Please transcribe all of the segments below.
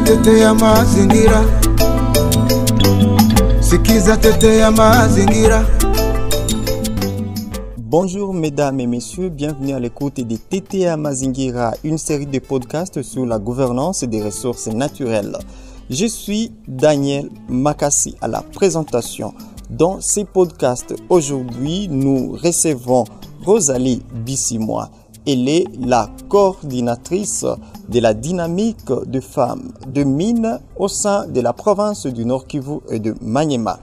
tetea mazingira. Sikiza tetea mazingira. Bonjour mesdames et messieurs, bienvenue à l'écoute de TTA Mazingira, une série de podcasts sur la gouvernance des ressources naturelles. Je suis Daniel Makassi à la présentation. Dans ces podcasts, aujourd'hui, nous recevons Rosalie Bissimois. Elle est la coordinatrice de la dynamique de femmes de mines au sein de la province du Nord Kivu et de Maniema.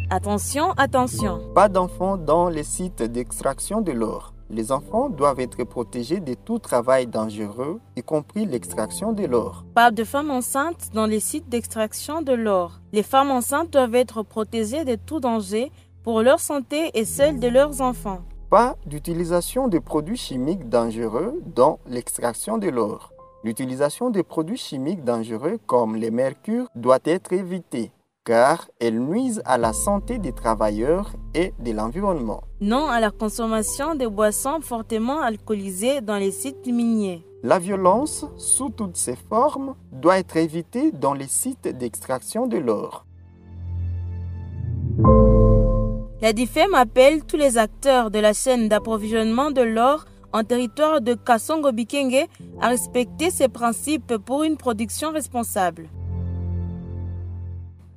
Attention, attention. Pas d'enfants dans les sites d'extraction de l'or. Les enfants doivent être protégés de tout travail dangereux, y compris l'extraction de l'or. Pas de femmes enceintes dans les sites d'extraction de l'or. Les femmes enceintes doivent être protégées de tout danger pour leur santé et celle de leurs enfants. Pas d'utilisation de produits chimiques dangereux dans l'extraction de l'or. L'utilisation de produits chimiques dangereux comme le mercure doit être évitée, car elles nuisent à la santé des travailleurs et de l'environnement. Non à la consommation de boissons fortement alcoolisées dans les sites miniers. La violence, sous toutes ses formes, doit être évitée dans les sites d'extraction de l'or. La DIFEM appelle tous les acteurs de la chaîne d'approvisionnement de l'or en territoire de Kasongo-Bikenge à respecter ces principes pour une production responsable.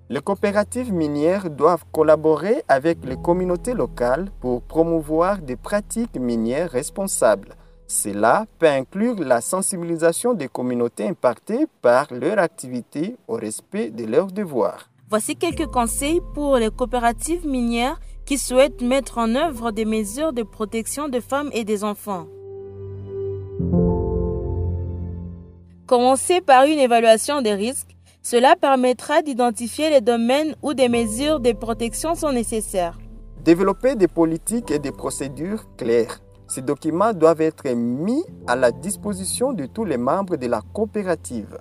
Les coopératives minières doivent collaborer avec les communautés locales pour promouvoir des pratiques minières responsables. Cela peut inclure la sensibilisation des communautés impactées par leur activité au respect de leurs devoirs. Voici quelques conseils pour les coopératives minières qui souhaitent mettre en œuvre des mesures de protection des femmes et des enfants. Commencez par une évaluation des risques. Cela permettra d'identifier les domaines où des mesures de protection sont nécessaires. Développer des politiques et des procédures claires. Ces documents doivent être mis à la disposition de tous les membres de la coopérative.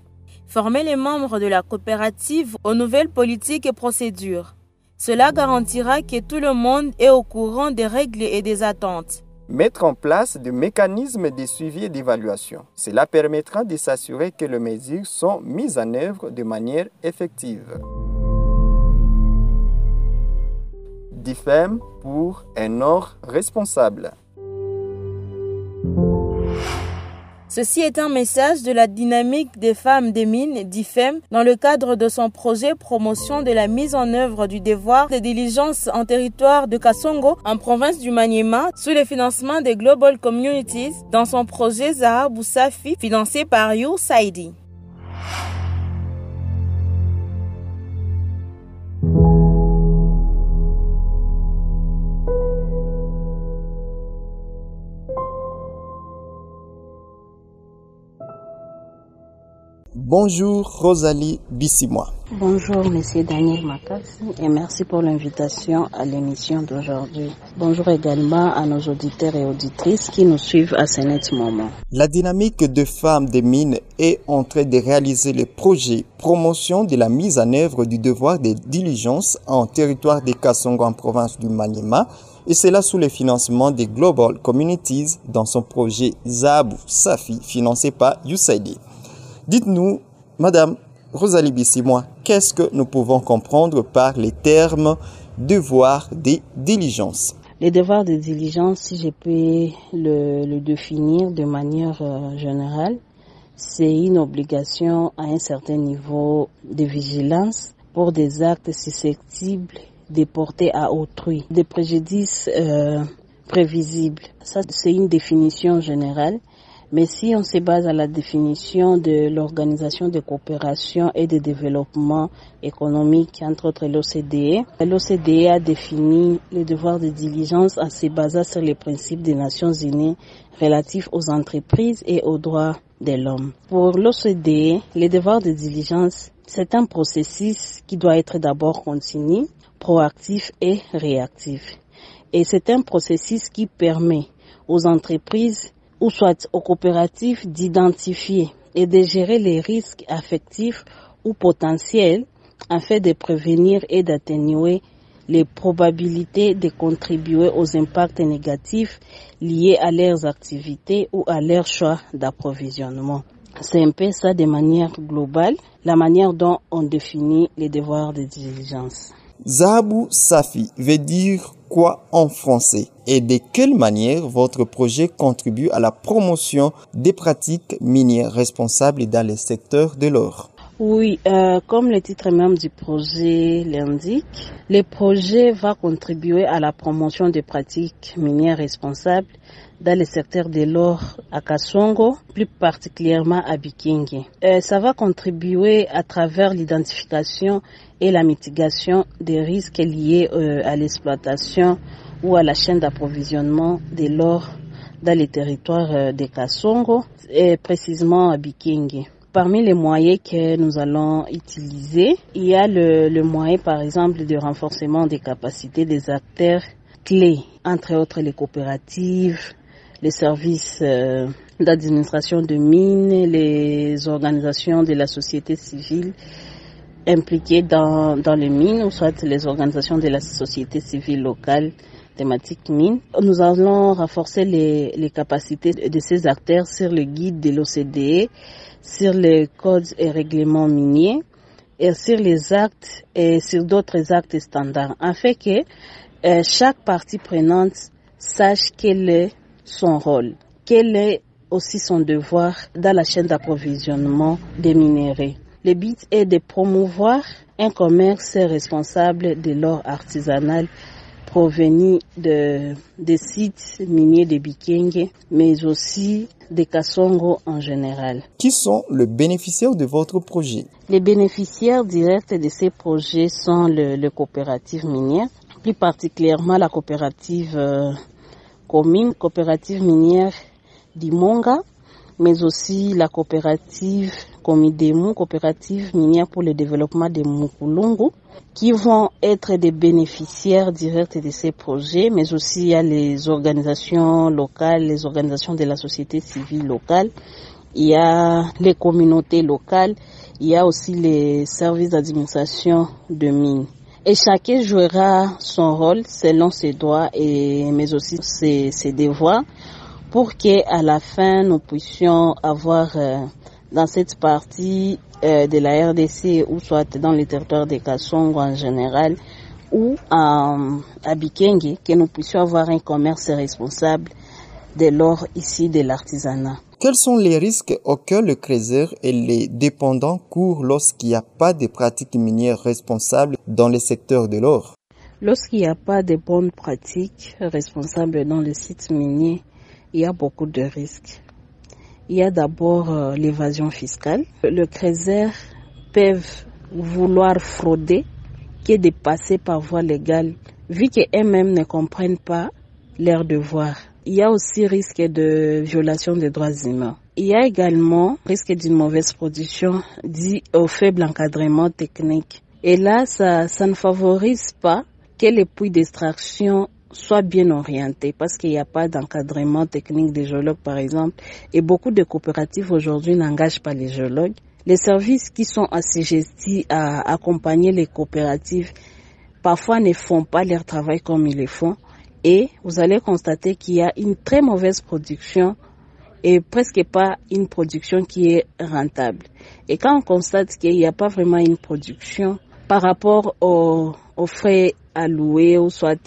Former les membres de la coopérative aux nouvelles politiques et procédures. Cela garantira que tout le monde est au courant des règles et des attentes. Mettre en place des mécanismes de suivi et d'évaluation. Cela permettra de s'assurer que les mesures sont mises en œuvre de manière effective. DIFEM pour un or responsable. Ceci est un message de la dynamique des femmes des mines, DIFEM, dans le cadre de son projet promotion de la mise en œuvre du devoir de diligence en territoire de Kasongo, en province du Maniema, sous le financement des Global Communities, dans son projet Zahabou Safi, financé par USAID. Bonjour Rosalie Bissimois. Bonjour Monsieur Daniel Makassi et merci pour l'invitation à l'émission d'aujourd'hui. Bonjour également à nos auditeurs et auditrices qui nous suivent à ce net moment. La dynamique de femmes des mines est en train de réaliser le projet promotion de la mise en œuvre du devoir de diligence en territoire de Kasongo en province du Maniema et cela sous le financement des Global Communities dans son projet Zahabou Safi financé par USAID. Dites-nous, Madame Rosalie Bissimois, qu'est-ce que nous pouvons comprendre par les termes devoir de diligence? Les devoirs de diligence, si je peux le définir de manière générale, c'est une obligation à un certain niveau de vigilance pour des actes susceptibles de porter à autrui des préjudices prévisibles. Ça, c'est une définition générale. Mais si on se base à la définition de l'Organisation de coopération et de développement économique, entre autres l'OCDE a défini le devoir de diligence en se basant sur les principes des Nations Unies relatifs aux entreprises et aux droits de l'homme. Pour l'OCDE, le devoir de diligence, c'est un processus qui doit être d'abord continu, proactif et réactif. Et c'est un processus qui permet aux entreprises ou soit aux coopératives d'identifier et de gérer les risques affectifs ou potentiels afin de prévenir et d'atténuer les probabilités de contribuer aux impacts négatifs liés à leurs activités ou à leur choix d'approvisionnement. C'est un peu ça de manière globale, la manière dont on définit les devoirs de diligence. Zahabou Safi veut dire quoi en français et de quelle manière votre projet contribue à la promotion des pratiques minières responsables dans le secteur de l'or? Oui, comme le titre même du projet l'indique, le projet va contribuer à la promotion des pratiques minières responsables dans le secteur de l'or à Kasongo, plus particulièrement à Bikingi. Ça va contribuer à travers l'identification et la mitigation des risques liés à l'exploitation ou à la chaîne d'approvisionnement de l'or dans les territoires de Kasongo et précisément à Bikingi. Parmi les moyens que nous allons utiliser, il y a le moyen par exemple de renforcement des capacités des acteurs clés, entre autres les coopératives, les services d'administration de mines, les organisations de la société civile impliquées dans les mines, ou soit les organisations de la société civile locale thématique mine. Nous allons renforcer les capacités de ces acteurs sur le guide de l'OCDE, sur les codes et règlements miniers et sur les actes et sur d'autres actes standards, afin que chaque partie prenante sache quel est son rôle, quel est aussi son devoir dans la chaîne d'approvisionnement des minéraux. Le but est de promouvoir un commerce responsable de l'or artisanal provenu des sites miniers de Bikingi, mais aussi de Kasongo en général. Qui sont les bénéficiaires de votre projet? Les bénéficiaires directs de ces projets sont les coopératives minières, plus particulièrement la coopérative coopérative minière d'Imonga, mais aussi la coopérative Komidemu, coopérative minière pour le développement de Mukulungu, qui vont être des bénéficiaires directs de ces projets, mais aussi il y a les organisations locales, les organisations de la société civile locale, il y a les communautés locales, il y a aussi les services d'administration de mines. Et chacun jouera son rôle selon ses droits mais aussi ses devoirs pour qu'à la fin nous puissions avoir dans cette partie de la RDC ou soit dans le territoire de Kasongo en général ou à Bikingi, que nous puissions avoir un commerce responsable de l'or ici de l'artisanat. Quels sont les risques auxquels le créateur et les dépendants courent lorsqu'il n'y a pas de pratiques minières responsables dans le secteur de l'or? Lorsqu'il n'y a pas de bonnes pratiques responsables dans les sites miniers, il y a beaucoup de risques. Il y a d'abord l'évasion fiscale. Le créateur peut vouloir frauder que de passer par voie légale, vu qu'eux-mêmes ne comprennent pas leurs devoirs. Il y a aussi risque de violation des droits humains. Il y a également risque d'une mauvaise production due au faible encadrement technique. Et là, ça ne favorise pas que les puits d'extraction soient bien orientés parce qu'il n'y a pas d'encadrement technique des géologues, par exemple. Et beaucoup de coopératives aujourd'hui n'engagent pas les géologues. Les services qui sont assujettis à accompagner les coopératives parfois ne font pas leur travail comme ils le font. Et vous allez constater qu'il y a une très mauvaise production et presque pas une production qui est rentable. Et quand on constate qu'il n'y a pas vraiment une production par rapport aux frais alloués ou soit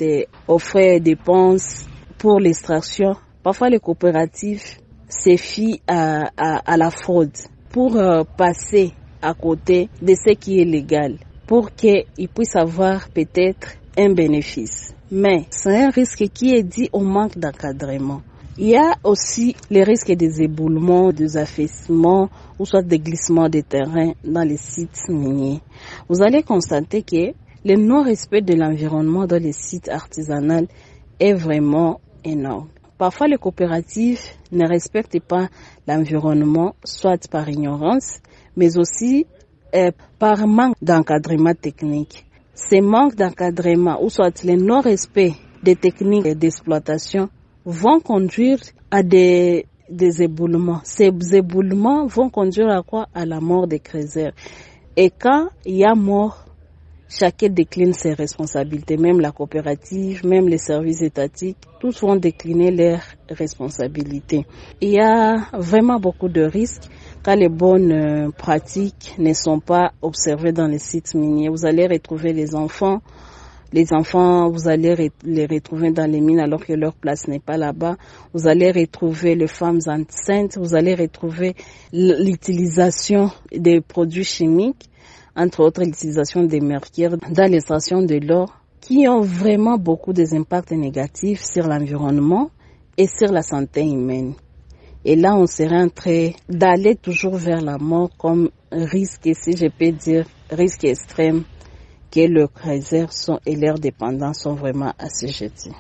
aux frais de dépenses pour l'extraction, parfois les coopératives se fient à la fraude pour passer à côté de ce qui est légal, pour qu'ils puissent avoir peut-être un bénéfice. Mais c'est un risque qui est dû au manque d'encadrement. Il y a aussi les risques des éboulements, des affaissements ou soit des glissements de terrain dans les sites miniers. Vous allez constater que le non-respect de l'environnement dans les sites artisanaux est vraiment énorme. Parfois, les coopératives ne respectent pas l'environnement, soit par ignorance, mais aussi par manque d'encadrement technique. Ces manques d'encadrement ou soit le non-respect des techniques d'exploitation vont conduire à des des éboulements. Ces éboulements vont conduire à quoi? À la mort des creuseurs. Et quand il y a mort, chacun décline ses responsabilités, même la coopérative, même les services étatiques, tous vont décliner leurs responsabilités. Il y a vraiment beaucoup de risques quand les bonnes pratiques ne sont pas observées dans les sites miniers. Vous allez retrouver les enfants, vous allez les retrouver dans les mines alors que leur place n'est pas là-bas. Vous allez retrouver les femmes enceintes, vous allez retrouver l'utilisation des produits chimiques, entre autres l'utilisation des mercures dans l'extraction de l'or, qui ont vraiment beaucoup d'impacts négatifs sur l'environnement et sur la santé humaine. Et là, on serait en train d'aller toujours vers la mort comme risque, si je peux dire, risque extrême, que le creuseur et leurs dépendants sont vraiment assujettis.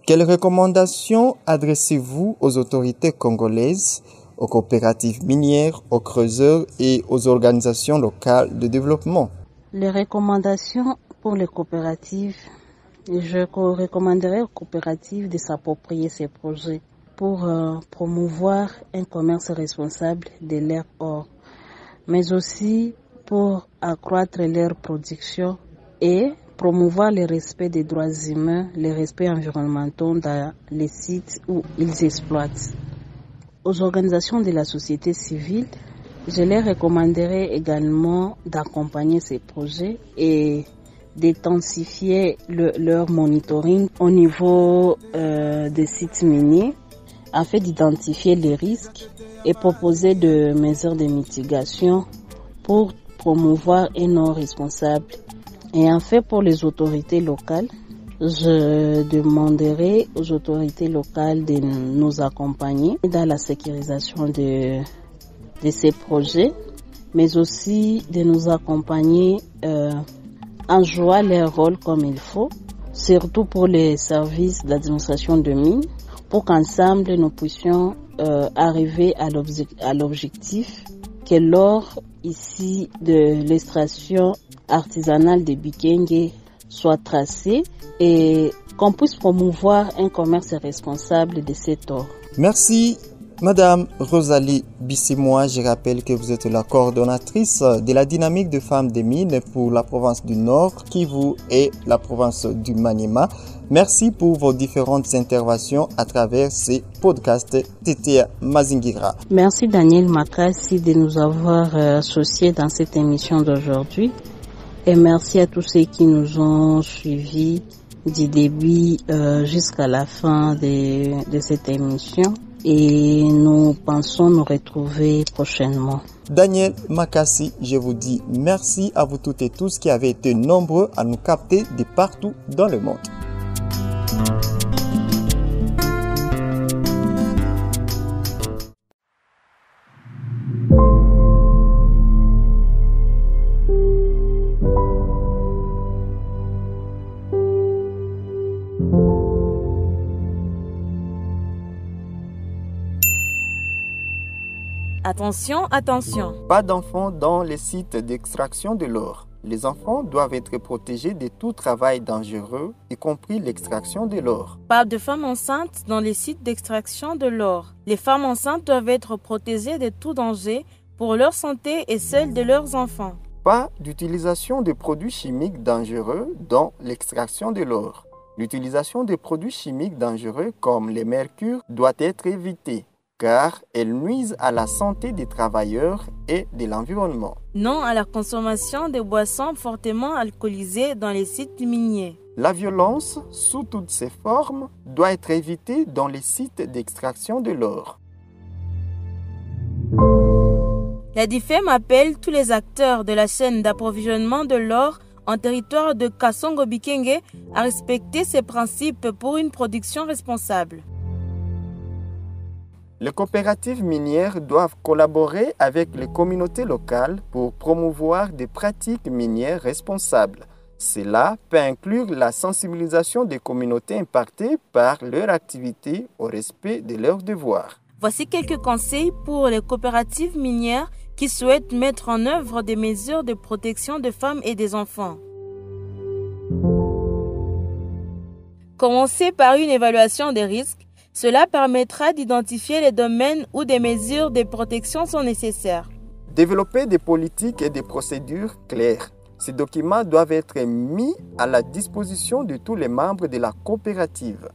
Quelles recommandations adressez-vous aux autorités congolaises, aux coopératives minières, aux creuseurs et aux organisations locales de développement? Les recommandations pour les coopératives, je recommanderais aux coopératives de s'approprier ces projets pour promouvoir un commerce responsable de leur or, mais aussi pour accroître leur production et promouvoir le respect des droits humains, le respect environnemental dans les sites où ils exploitent. Aux organisations de la société civile, je leur recommanderais également d'accompagner ces projets et d'intensifier leur monitoring au niveau des sites miniers afin d'identifier les risques et proposer des mesures de mitigation pour promouvoir un or responsable. Et enfin, pour les autorités locales, je demanderai aux autorités locales de nous accompagner dans la sécurisation de ces projets, mais aussi de nous accompagner en jouant leur rôle comme il faut, surtout pour les services d'administration de mines, pour qu'ensemble nous puissions arriver à l'objectif que l'or ici de l'extraction artisanale de Bikenge soit tracé et qu'on puisse promouvoir un commerce responsable de cet or. Merci, Madame Rosalie Bissimois. Je rappelle que vous êtes la coordonnatrice de la dynamique de femmes des mines pour la province du Nord, Kivu et la province du Maniema. Merci pour vos différentes interventions à travers ces podcasts TTA Mazingira. Merci Daniel Makassi de nous avoir associés dans cette émission d'aujourd'hui. Et merci à tous ceux qui nous ont suivis du début jusqu'à la fin de cette émission. Et nous pensons nous retrouver prochainement. Daniel Makassi, je vous dis merci à vous toutes et tous qui avez été nombreux à nous capter de partout dans le monde. Attention, attention. Pas d'enfants dans les sites d'extraction de l'or. Les enfants doivent être protégés de tout travail dangereux, y compris l'extraction de l'or. Pas de femmes enceintes dans les sites d'extraction de l'or. Les femmes enceintes doivent être protégées de tout danger pour leur santé et celle de leurs enfants. Pas d'utilisation de produits chimiques dangereux dans l'extraction de l'or. L'utilisation de produits chimiques dangereux comme les mercures doit être évitée, car elles nuisent à la santé des travailleurs et de l'environnement. Non à la consommation de boissons fortement alcoolisées dans les sites miniers. La violence, sous toutes ses formes, doit être évitée dans les sites d'extraction de l'or. La DIFEM appelle tous les acteurs de la chaîne d'approvisionnement de l'or en territoire de Kasongo-Bikenge à respecter ces principes pour une production responsable. Les coopératives minières doivent collaborer avec les communautés locales pour promouvoir des pratiques minières responsables. Cela peut inclure la sensibilisation des communautés impactées par leur activité au respect de leurs devoirs. Voici quelques conseils pour les coopératives minières qui souhaitent mettre en œuvre des mesures de protection des femmes et des enfants. Commencez par une évaluation des risques. Cela permettra d'identifier les domaines où des mesures de protection sont nécessaires. Développer des politiques et des procédures claires. Ces documents doivent être mis à la disposition de tous les membres de la coopérative.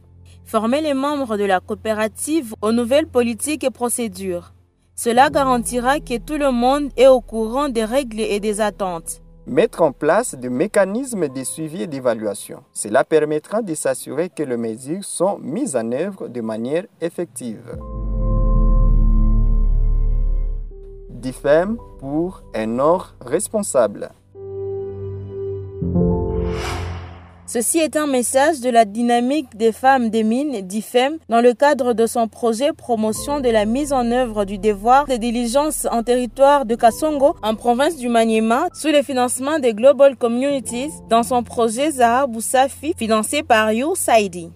Former les membres de la coopérative aux nouvelles politiques et procédures. Cela garantira que tout le monde est au courant des règles et des attentes. Mettre en place des mécanismes de suivi et d'évaluation. Cela permettra de s'assurer que les mesures sont mises en œuvre de manière effective. DIFEM pour un or responsable. Ceci est un message de la dynamique des femmes des mines, DIFEM, dans le cadre de son projet promotion de la mise en œuvre du devoir de diligence en territoire de Kasongo, en province du Maniema, sous le financement des Global Communities, dans son projet Zahabou Safi, financé par USAID.